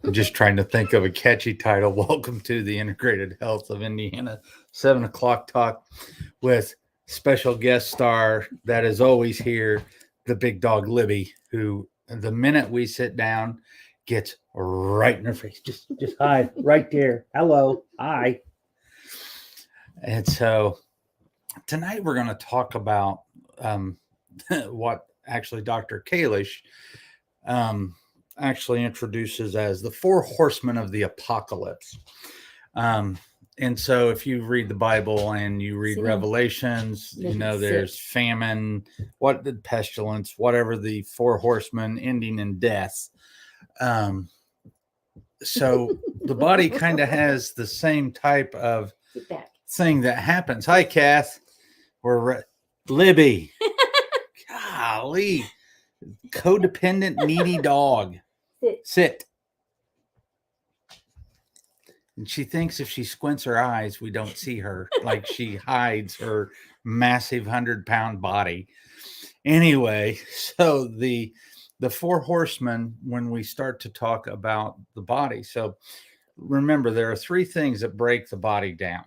I'm just trying to think of a catchy title. Welcome to the Integrated Health of Indiana, 7 o'clock talk with special guest star that is always here, the big dog Libby, who the minute we sit down gets right in her face. Just hi, right there. Hello, hi. And so tonight we're going to talk about what actually Dr. Kalish um, actually introduces as the four horsemen of the apocalypse. Um, and so if you read the Bible and you read Revelations, you know, there's famine, what the pestilence, whatever the four horsemen ending in death. So the body kind of has the same type of thing that happens. Hi, Kath. We're Libby. Golly. Codependent, needy dog. Sit. And she thinks if she squints her eyes, we don't see her. Like she hides her massive 100-pound body. Anyway, so the four horsemen, when we start to talk about the body. So remember, there are three things that break the body down.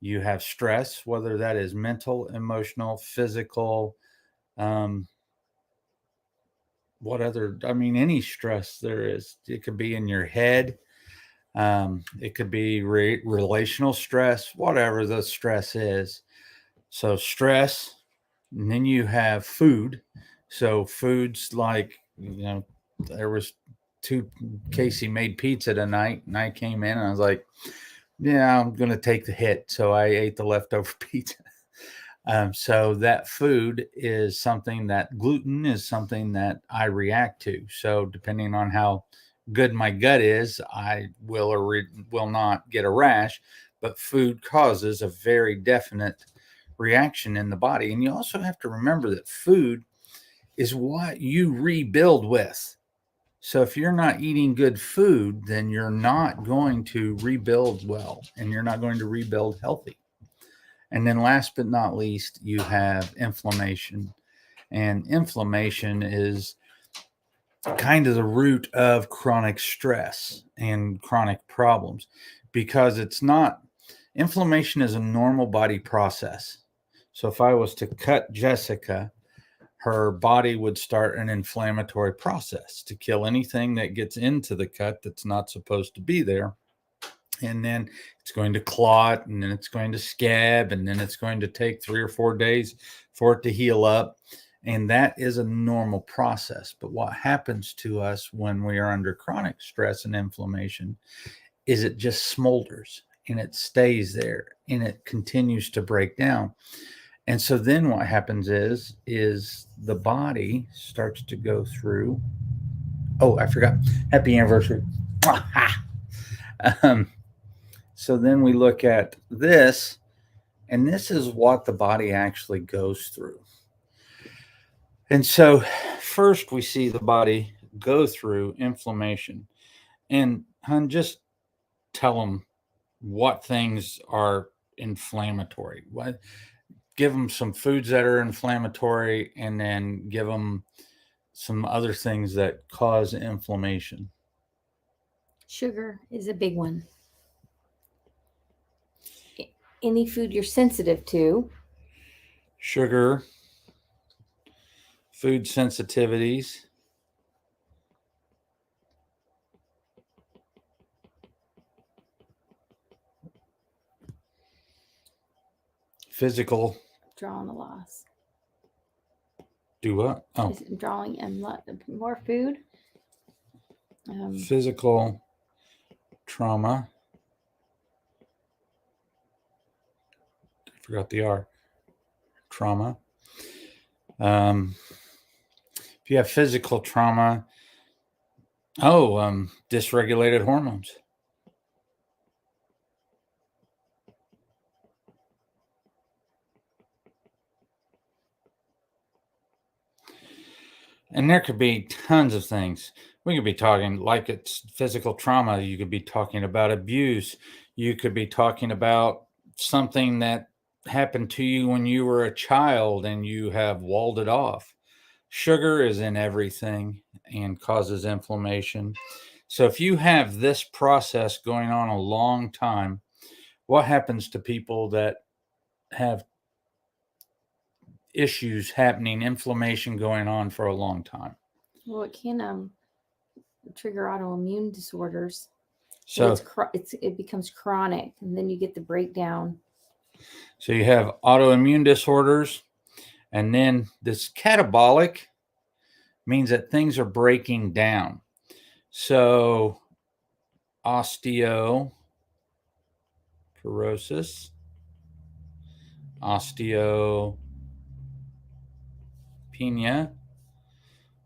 You have stress, whether that is mental, emotional, physical, any stress there is. It could be in your head. It could be relational stress, whatever the stress is. So stress, and then you have food. So foods like, there was Casey made pizza tonight, and I came in and I was like, yeah, I'm going to take the hit. So I ate the leftover pizza. So that food is something that gluten is something that I react to. So depending on how good my gut is, I will or will not get a rash, but food causes a very definite reaction in the body. And you also have to remember that food is what you rebuild with. So if you're not eating good food, then you're not going to rebuild well, and you're not going to rebuild healthy. And then last but not least, you have inflammation. And inflammation is kind of the root of chronic stress and chronic problems, because inflammation is a normal body process. So if I was to cut Jessica, her body would start an inflammatory process to kill anything that gets into the cut that's not supposed to be there. And then it's going to clot, and then it's going to scab, and then it's going to take 3 or 4 days for it to heal up. And that is a normal process. But what happens to us when we are under chronic stress and inflammation is it just smolders, and it stays there, and it continues to break down. And so then what happens is the body starts to go through. Oh, I forgot. Happy anniversary. So then we look at this, and this is what the body actually goes through. And so first we see the body go through inflammation. And hun, just tell them what things are inflammatory. Give them some foods that are inflammatory, and then give them some other things that cause inflammation. Sugar is a big one. Any food you're sensitive to. Sugar, food sensitivities, physical. Drawing a loss. Do what? Oh. Drawing more food. Physical trauma. I forgot the R. Trauma. If you have physical trauma, dysregulated hormones. And there could be tons of things. We could be talking, like it's physical trauma. You could be talking about abuse. You could be talking about something that happened to you when you were a child and you have walled it off. Sugar is in everything and causes inflammation. So if you have this process going on a long time, what happens to people that have issues happening, inflammation going on for a long time? Well, it can trigger autoimmune disorders. So, It becomes chronic, and then you get the breakdown. so you have autoimmune disorders, and then this catabolic means that things are breaking down. So osteoporosis, osteopenia.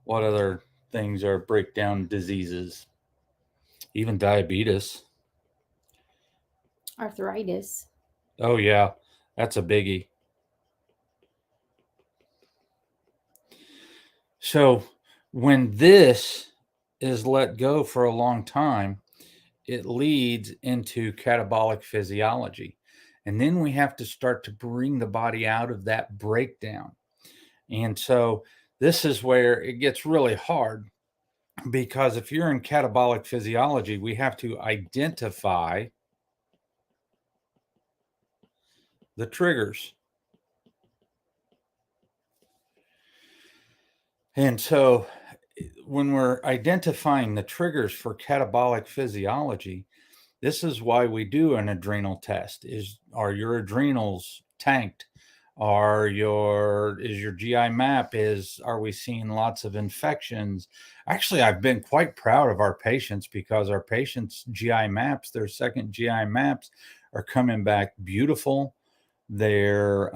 What other things are breakdown diseases? Even diabetes. Arthritis. Oh, yeah, that's a biggie. So when this is let go for a long time, it leads into catabolic physiology. And then we have to start to bring the body out of that breakdown. And so this is where it gets really hard, because if you're in catabolic physiology, we have to identify the triggers. And so when we're identifying the triggers for catabolic physiology, this is why we do an adrenal test. Are your adrenals tanked? Is your GI map, are we seeing lots of infections? Actually, I've been quite proud of our patients, because our patients' GI maps, their second GI maps, are coming back beautiful. Their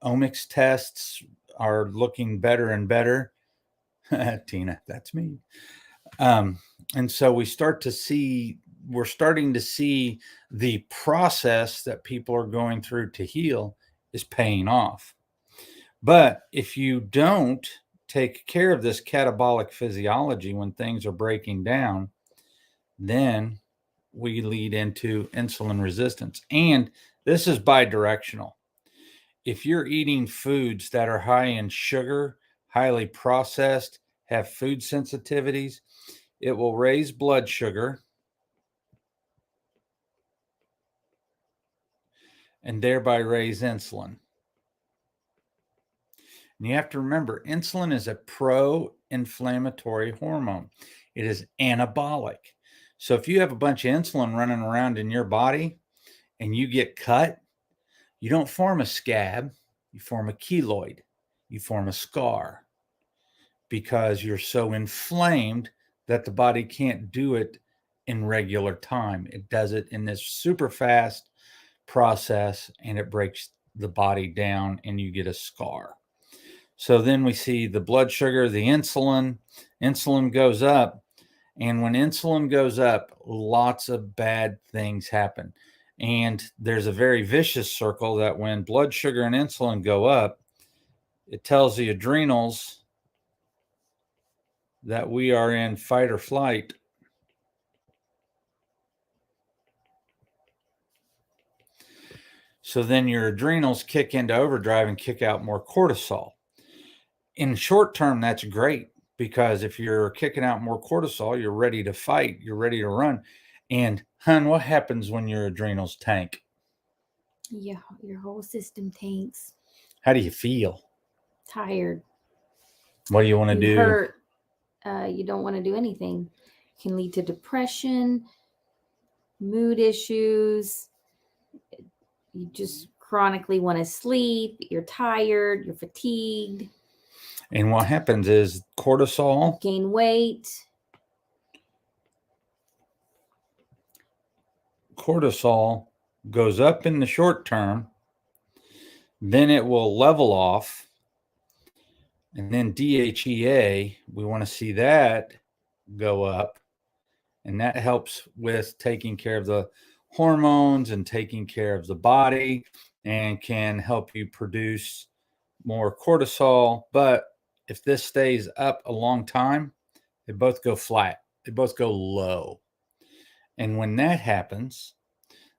omics tests are looking better and better. Tina, that's me. And so we're starting to see the process that people are going through to heal is paying off. But if you don't take care of this catabolic physiology when things are breaking down, then we lead into insulin resistance. And this is bidirectional. If you're eating foods that are high in sugar, highly processed, have food sensitivities, it will raise blood sugar and thereby raise insulin. And you have to remember, insulin is a pro-inflammatory hormone. It is anabolic. So if you have a bunch of insulin running around in your body and you get cut, you don't form a scab, you form a keloid, you form a scar, because you're so inflamed that the body can't do it in regular time. It does it in this super fast process, and it breaks the body down and you get a scar. So then we see the blood sugar, the insulin goes up. And when insulin goes up, lots of bad things happen. And there's a very vicious circle that when blood sugar and insulin go up, it tells the adrenals that we are in fight or flight. So then your adrenals kick into overdrive and kick out more cortisol. In short term, that's great, because if you're kicking out more cortisol, you're ready to fight, you're ready to run. And hun, what happens when your adrenals tank? Yeah, your whole system tanks. How do you feel? Tired. What do you want to do? Hurt. You don't want to do anything. It can lead to depression, mood issues. You just chronically want to sleep. You're tired. You're fatigued. And what happens is cortisol, gain weight. Cortisol goes up in the short term, then it will level off. And then DHEA, we want to see that go up. And that helps with taking care of the hormones and taking care of the body, and can help you produce more cortisol. But if this stays up a long time, they both go flat, they both go low. And when that happens,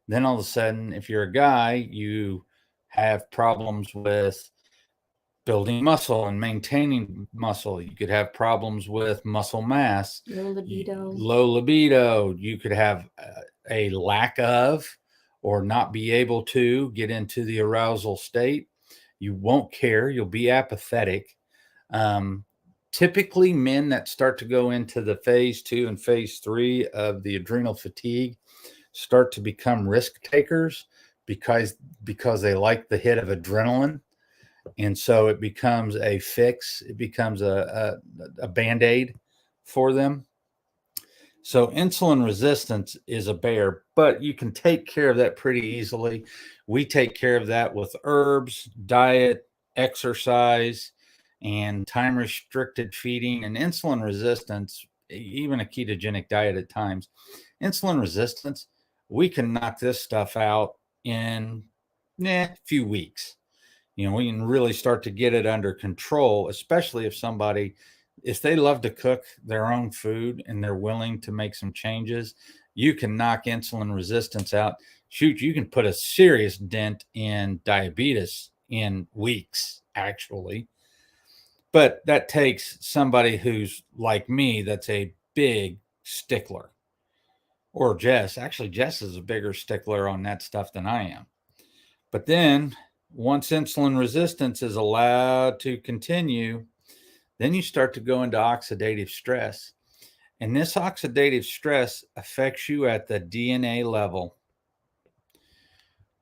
then all of a sudden, if you're a guy, you have problems with building muscle and maintaining muscle. You could have problems with muscle mass, Low libido. low libido. You could have a lack of or not be able to get into the arousal state. You won't care. You'll be apathetic. Typically, men that start to go into the phase 2 and phase 3 of the adrenal fatigue start to become risk takers because they like the hit of adrenaline. And so it becomes a fix. It becomes a Band-Aid for them. So insulin resistance is a bear, but you can take care of that pretty easily. We take care of that with herbs, diet, exercise, and time restricted feeding. And insulin resistance, even a ketogenic diet at times, insulin resistance, we can knock this stuff out in a few weeks. We can really start to get it under control, especially if they love to cook their own food and they're willing to make some changes. You can knock insulin resistance out. Shoot, you can put a serious dent in diabetes in weeks, actually. But that takes somebody who's like me, that's a big stickler. Or Jess. Actually, Jess is a bigger stickler on that stuff than I am. But then once insulin resistance is allowed to continue, then you start to go into oxidative stress. And this oxidative stress affects you at the DNA level.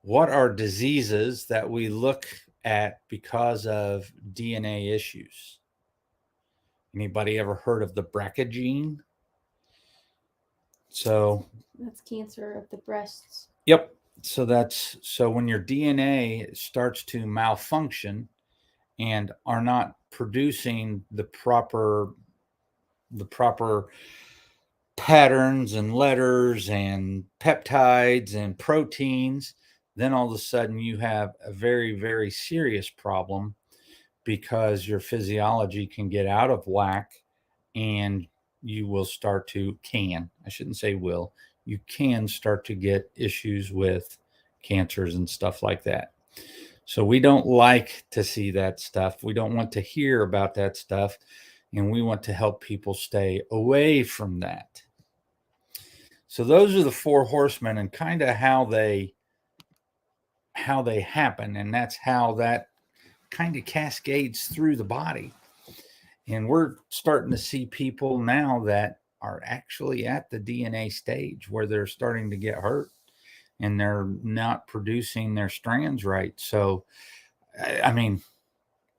What are diseases that we look at because of DNA issues? Anybody ever heard of the BRCA gene? So that's cancer of the breasts. Yep. So when your DNA starts to malfunction and are not producing the proper patterns and letters and peptides and proteins, then all of a sudden you have a very, very serious problem because your physiology can get out of whack and you will start to you can start to get issues with cancers and stuff like that. So we don't like to see that stuff. We don't want to hear about that stuff. And we want to help people stay away from that. So those are the 4 horsemen and kind of how they happen. And that's how that kind of cascades through the body. And we're starting to see people now that are actually at the DNA stage where they're starting to get hurt and they're not producing their strands right. So, I mean,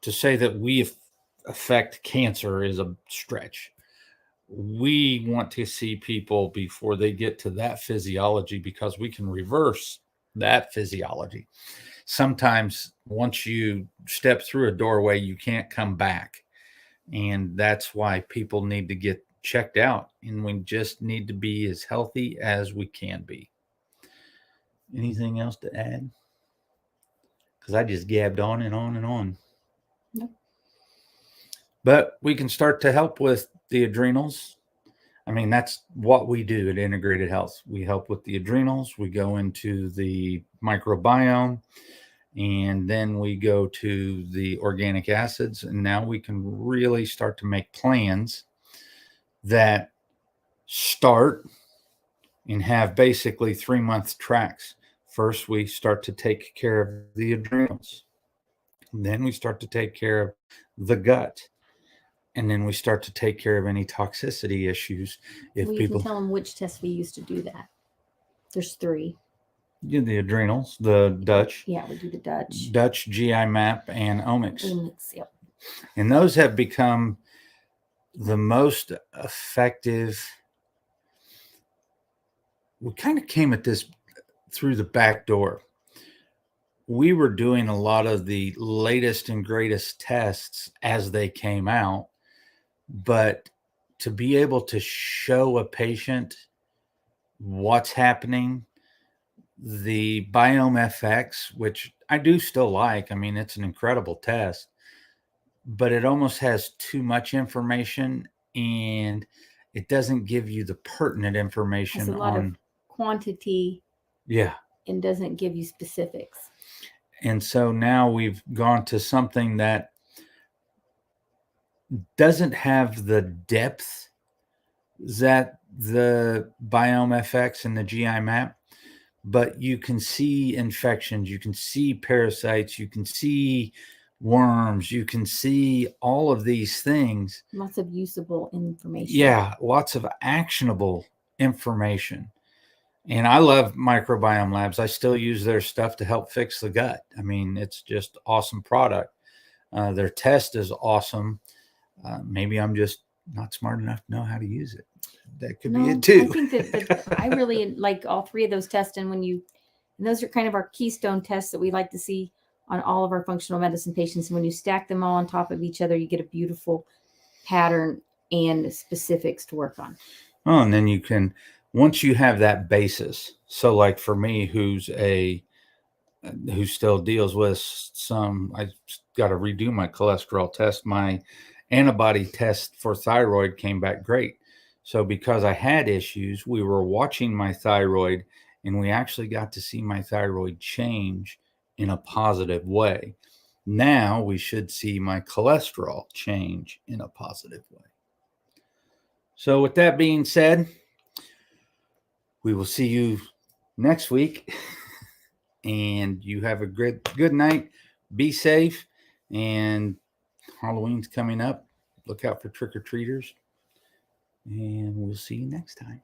to say that we affect cancer is a stretch. We want to see people before they get to that physiology because we can reverse that physiology. Sometimes once you step through a doorway, you can't come back. And that's why people need to get checked out, and we just need to be as healthy as we can be. Anything else to add? Because I just gabbed on and on and on. Nope. But we can start to help with the adrenals. I mean, that's what we do at Integrated Health. We help with the adrenals. We go into the microbiome, and then we go to the organic acids. And now we can really start to make plans that start and have basically 3-month tracks. First, we start to take care of the adrenals. Then we start to take care of the gut. And then we start to take care of any toxicity issues. If we can tell them which test we use to do that. There's 3. The adrenals, the Dutch. Yeah, we do the Dutch. Dutch, GI map, and omics. Yep. And those have become the most effective. We kind of came at this through the back door. We were doing a lot of the latest and greatest tests as they came out, but to be able to show a patient what's happening, the Biome FX, which I do still like. I mean, it's an incredible test, but it almost has too much information and it doesn't give you the pertinent information. It's a lot of quantity. Yeah. And doesn't give you specifics. And so now we've gone to something that doesn't have the depth that the Biome FX and the GI map, but you can see infections, you can see parasites, you can see worms, you can see all of these things. Lots of usable information. Yeah, lots of actionable information. And I love Microbiome Labs. I still use their stuff to help fix the gut. I mean, it's just awesome product. Their test is awesome. Maybe I'm just not smart enough to know how to use it. That could be it too. I think that I really like all three of those tests. And those are kind of our keystone tests that we like to see on all of our functional medicine patients. And when you stack them all on top of each other, you get a beautiful pattern and specifics to work on. Oh, and then you can, once you have that basis. So like for me, who still deals with some, I got to redo my cholesterol test. My antibody test for thyroid came back great. So because I had issues, we were watching my thyroid, and we actually got to see my thyroid change in a positive way. Now we should see my cholesterol change in a positive way. So with that being said, we will see you next week. And you have a good night. Be safe. And Halloween's coming up. Look out for trick-or-treaters. And we'll see you next time.